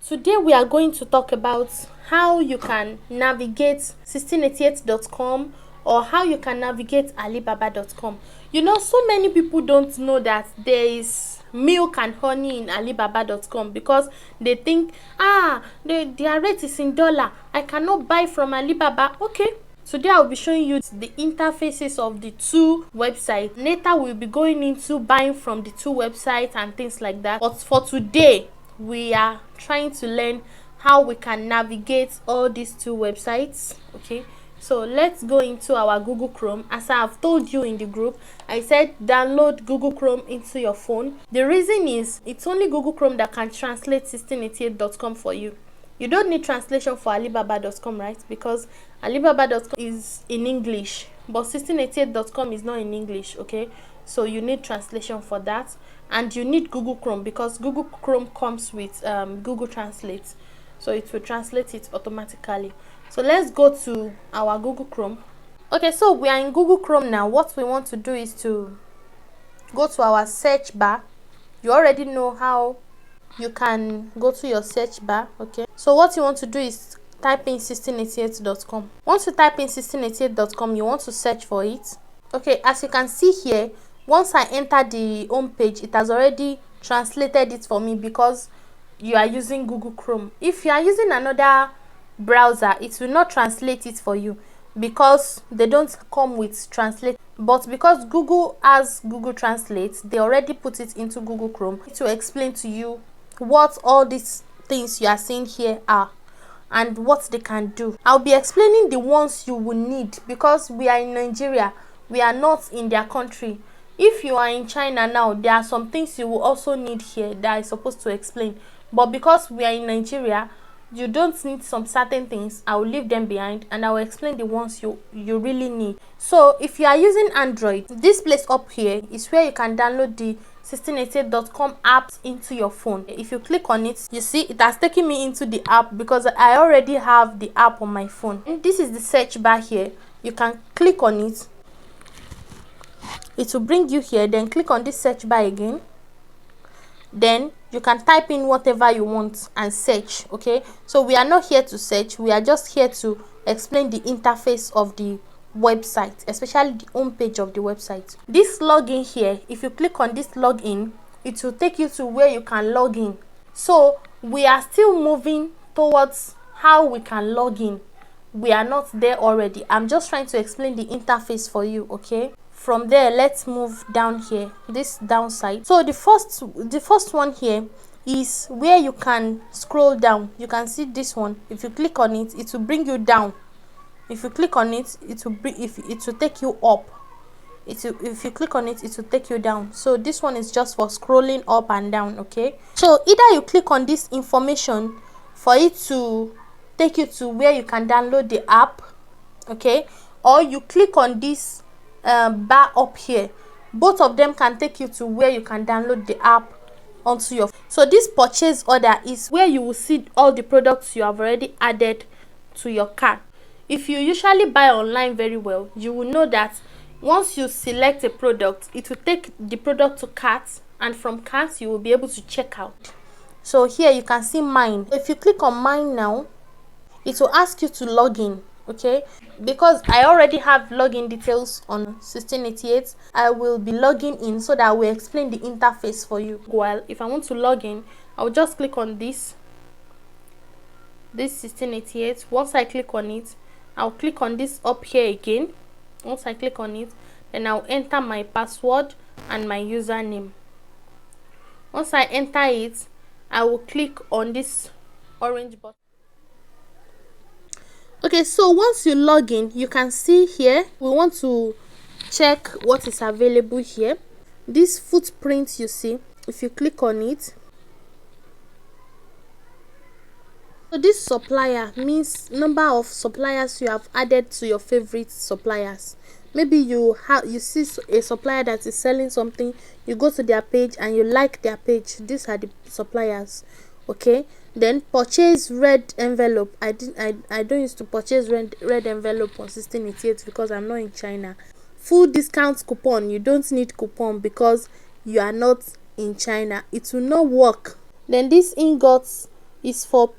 Today we are going to talk about how you can navigate 1688.com or how you can navigate Alibaba.com. So many people don't know that there is milk and honey in Alibaba.com because they think, their rate is in dollar. I cannot buy from Alibaba. Okay. Today I'll be showing you the interfaces of the two websites. Later we'll be going into buying from the two websites and things like that. But for today, we are trying to learn how we can navigate all these two websites. Okay, so let's go into our Google Chrome. As I have told you in the group, I said download Google Chrome into your phone. The reason is it's only Google Chrome that can translate 1688.com for you. You don't need translation for Alibaba.com, right? Because Alibaba.com is in English, but 1688.com is not in English, okay? So you need translation for that. And you need Google Chrome because Google Chrome comes with Google Translate. So it will translate it automatically. So let's go to our Google Chrome. Okay, so we are in Google Chrome now. What we want to do is to go to our search bar. You already know how you can go to your search bar. Okay, so what you want to do is type in 1688.com. Once you type in 1688.com, you want to search for it. Okay, as you can see here, once I enter the home page, it has already translated it for me because you are using Google Chrome. If you are using another browser, it will not translate it for you because they don't come with translate. But because Google has Google Translate, they already put it into Google Chrome to explain to you what all these things you are seeing here are and what they can do. I'll be explaining the ones you will need because we are in Nigeria, we are not in their country. If you are in China now, there are some things you will also need here that I'm supposed to explain. But because we are in Nigeria, you don't need some certain things. I will leave them behind and I will explain the ones you really need. So if you are using Android, this place up here is where you can download the 1688.com apps into your phone. If you click on it, you see it has taken me into the app because I already have the app on my phone. And this is the search bar here. You can click on it. It will bring you here. Then click on this search bar again. Then you can type in whatever you want and search. Okay, so we are not here to search, we are just here to explain the interface of the website, especially the home page of the website. This login here, if you click on this login, it will take you to where you can log in. So we are still moving towards how we can log in. We are not there already. I'm just trying to explain the interface for you. Okay, from there let's move down here, this downside. So the first one here is where you can scroll down. You can see this one. If you click on it, it will bring you down. If you click on it, it will take you up. If you click on it, it will take you down. So this one is just for scrolling up and down. Okay, so either you click on this information for it to take you to where you can download the app, okay, or you click on this bar up here. Both of them can take you to where you can download the app onto your phone. So this purchase order is where you will see all the products you have already added to your cart. If you usually buy online very well, you will know that once you select a product, it will take the product to cart, and from cart you will be able to check out. So here you can see mine. If you click on mine now, it will ask you to log in. Okay, because I already have login details on 1688, I will be logging in so that I will explain the interface for you. Well, if I want to log in, I'll just click on this 1688. Once I click on it, I'll click on this up here again. Once I click on it, then I'll enter my password and my username. Once I enter it, I will click on this orange button. Okay, so once you log in, you can see here we want to check what is available here. This footprint you see, if you click on it, so this supplier means number of suppliers you have added to your favorite suppliers. Maybe you see a supplier that is selling something, you go to their page and you like their page. These are the suppliers. Okay, then purchase red envelope. I don't used to purchase red envelope on 1688 because I'm not in China. Full discount coupon, you don't need coupon because you are not in China, it will not work. Then these ingots, is for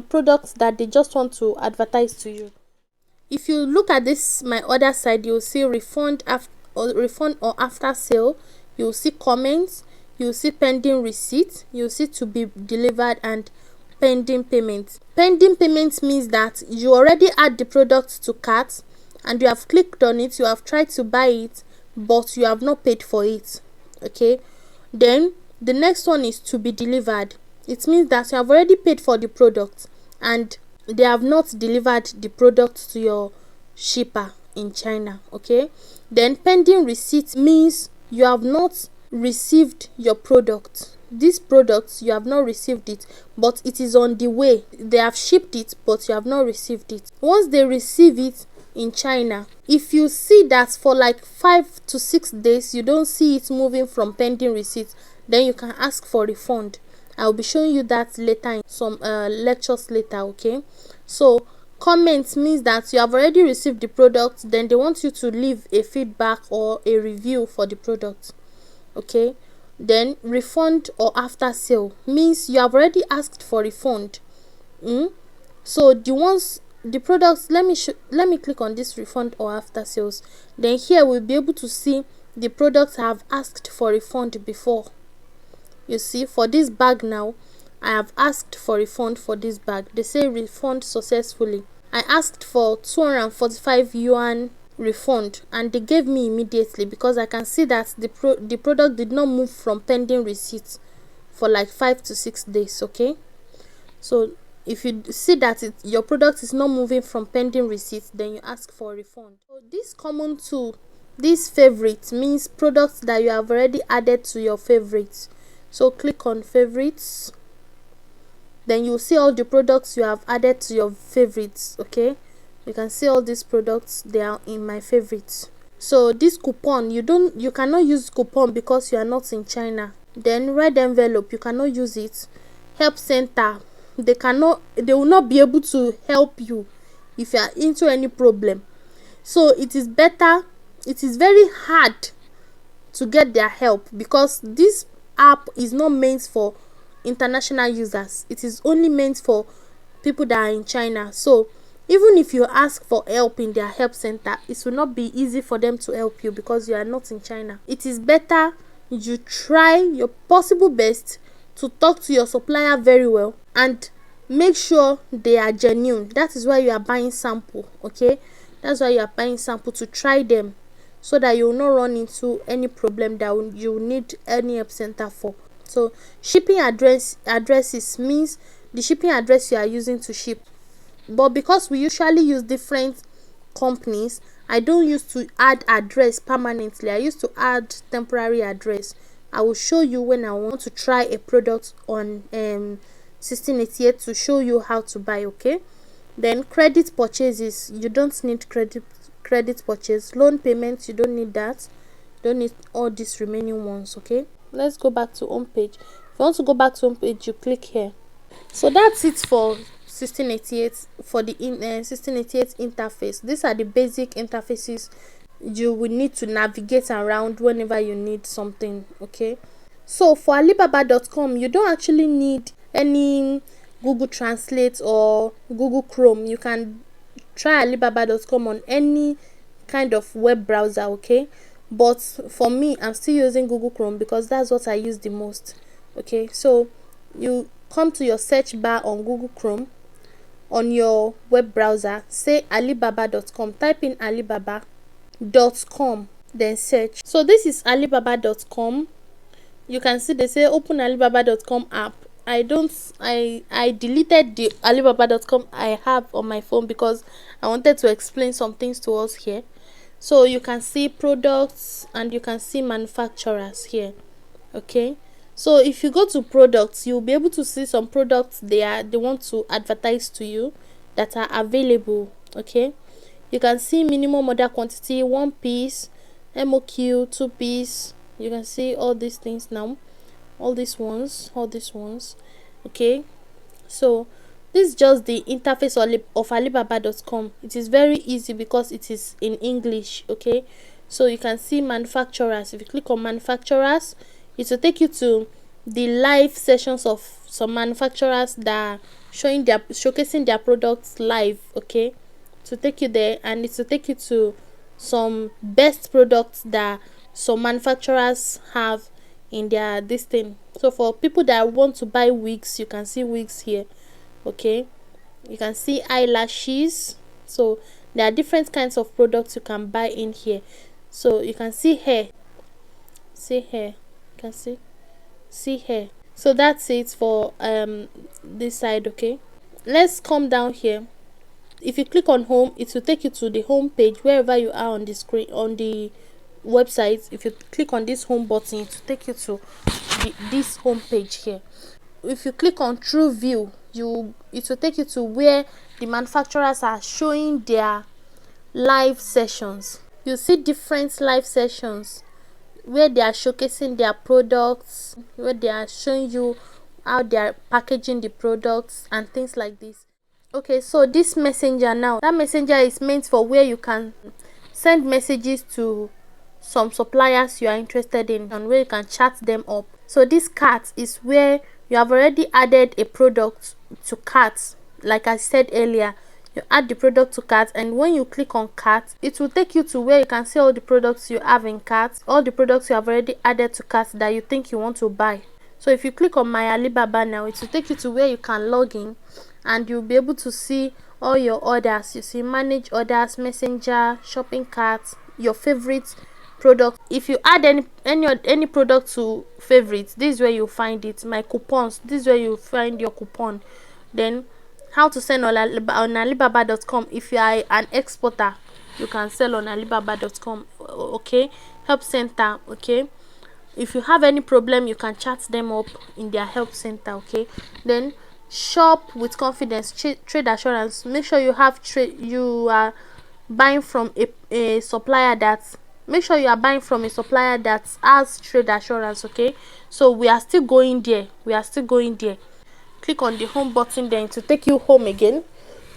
products that they just want to advertise to you. If you look at this my other side, you'll see refund or after sale, you'll see comments, you'll see pending receipt, you'll see to be delivered, and pending payment. Pending payment means that you already add the product to cart and you have clicked on it, you have tried to buy it, but you have not paid for it. Okay, then the next one is to be delivered. It means that you have already paid for the product and they have not delivered the product to your shipper in China. Okay, then pending receipt means you have not received your product. This product, you have not received it, but it is on the way. They have shipped it, but you have not received it. Once they receive it in China, if you see that for like 5 to 6 days you don't see it moving from pending receipt, then you can ask for refund. I'll be showing you that later in some lectures later. Okay, so comments means that you have already received the product, then they want you to leave a feedback or a review for the product. Okay, then refund or after sale means you have already asked for refund. So the products, let me click on this refund or after sales. Then here we'll be able to see the products have asked for refund before. You see, for this bag now, I have asked for refund for this bag. They say refund successfully. I asked for 245 yuan refund and they gave me immediately, because I can see that the product did not move from pending receipt for like 5 to 6 days. Okay, so if you see that your product is not moving from pending receipt, then you ask for a refund. So this common to this favorite means products that you have already added to your favorites. So click on favorites, then you'll see all the products you have added to your favorites. Okay, you can see all these products, they are in my favorites. So this coupon, you cannot use coupon because you are not in China. Then red envelope, you cannot use it. Help center, they will not be able to help you if you are into any problem. So it is very hard to get their help, because this app is not meant for international users. It is only meant for people that are in China. So even if you ask for help in their help center, it will not be easy for them to help you because you are not in China. It is better you try your possible best to talk to your supplier very well and make sure they are genuine. That is why you are buying sample. Okay, that's why you are buying sample, to try them, so that you will not run into any problem that you need any help center for. So shipping addresses means the shipping address you are using to ship. But because we usually use different companies, I don't use to add address permanently. I used to add temporary address. I will show you when I want to try a product on 1688 to show you how to buy. Okay, then credit purchases, you don't need credit purchase. Loan payments, you don't need that. You don't need all these remaining ones. Okay, let's go back to home page. If you want to go back to home page, you click here. So that's it for 1688, for the 1688 interface. These are the basic interfaces you will need to navigate around whenever you need something. Okay, so for Alibaba.com, you don't actually need any Google Translate or Google Chrome. You can try Alibaba.com on any kind of web browser. Okay, but for me, I'm still using Google Chrome because that's what I use the most. Okay, so you come to your search bar on Google Chrome on your web browser, say Alibaba.com, type in Alibaba.com, then search. So this is Alibaba.com. You can see they say open Alibaba.com app. I deleted the Alibaba.com I have on my phone because I wanted to explain some things to us here. So you can see products and you can see manufacturers here. Okay, so if you go to products, you'll be able to see some products they want to advertise to you that are available. Okay, you can see minimum order quantity, 1 piece, MOQ, 2 piece. You can see all these things now, all these ones. Okay, so this is just the interface of Alibaba.com. It is very easy because it is in English. Okay, so you can see manufacturers. If you click on manufacturers, it will take you to the live sessions of some manufacturers that are showcasing their products live, okay, to take you there, and it will take you to some best products that some manufacturers have in their this thing. So for people that want to buy wigs, you can see wigs here, okay. You can see eyelashes. So there are different kinds of products you can buy in here. So you can see hair, you can see hair. So that's it for this side, okay. Let's come down here. If you click on home, it will take you to the home page wherever you are on the screen, on the website. If you click on this home button, it will take you to this home page here. If you click on true view, it will take you to where the manufacturers are showing their live sessions. You see different live sessions where they are showcasing their products, where they are showing you how they are packaging the products and things like this. Okay, so this messenger now, that messenger is meant for where you can send messages to some suppliers you are interested in and where you can chat them up. So this cart is where you have already added a product to cart. Like I said earlier, you add the product to cart, and when you click on cart, it will take you to where you can see all the products you have in cart, all the products you have already added to cart that you think you want to buy. So if you click on my Alibaba now, it will take you to where you can log in and you'll be able to see all your orders. You see manage orders, messenger, shopping cart, your favorite product. If you add any product to favorites, this is where you find it. My coupons, this is where you find your coupon. Then how to sell on Alibaba.com. If you are an exporter, you can sell on Alibaba.com, okay. Help center, okay. If you have any problem, you can chat them up in their help center, okay. Then shop with confidence, trade assurance. Make sure you have you are buying from a supplier that make sure you are buying from a supplier that has trade assurance, okay. So we are still going there, click on the home button, then to take you home again.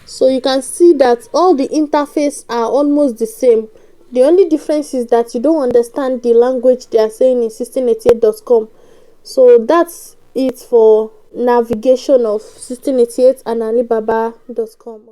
So you can see that all the interface are almost the same. The only difference is that you don't understand the language they are saying in 1688.com. So that's it for navigation of 1688 and Alibaba.com.